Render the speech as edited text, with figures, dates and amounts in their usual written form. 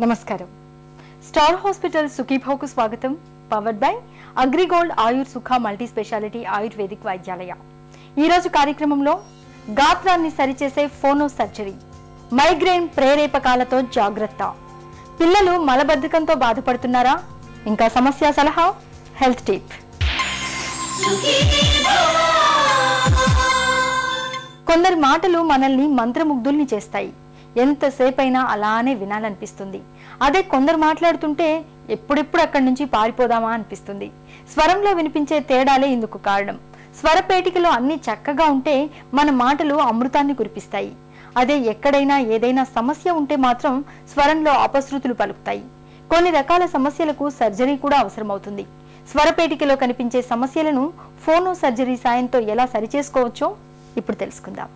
నమస్కారం. Star hospital సుఖీభావ్కు స్వాగతం. Powered by AgriGold ఆయుర్ సుఖ మల్టీ స్పెషాలిటీ ఆయుర్వేదిక్ వైద్యాలయ. ఈరోజు కార్యక్రమంలో గాత్రాన్ని సరిచేసే ఫోనో సర్జరీ, మైగ్రేన్ ప్రేరేపకాలతో జాగ్రత్త, పిల్లలు మలబద్ధకంతో బాధపడుతున్నారా, ఇంకా సమస్య సలహా, హెల్త్ టిప్. కొందరి మాటలు మనల్ని మంత్రముగ్ధుల్ని చేస్తాయి. ఎంతసేపైనా అలానే వినాలనిపిస్తుంది. అదే కొందరు మాట్లాడుతుంటే ఎప్పుడెప్పుడు అక్కడి నుంచి పారిపోదామా అనిపిస్తుంది. స్వరంలో వినిపించే తేడాలే ఇందుకు కారణం. స్వరపేటికలో అన్ని చక్కగా ఉంటే మన మాటలు అమృతాన్ని కురిపిస్తాయి. అదే ఎక్కడైనా ఏదైనా సమస్య ఉంటే మాత్రం స్వరంలో అపశృతులు పలుకుతాయి. కొన్ని రకాల సమస్యలకు సర్జరీ కూడా అవసరమవుతుంది. స్వరపేటికలో కనిపించే సమస్యలను ఫోనో సర్జరీ సాయంతో ఎలా సరిచేసుకోవచ్చో ఇప్పుడు తెలుసుకుందాం.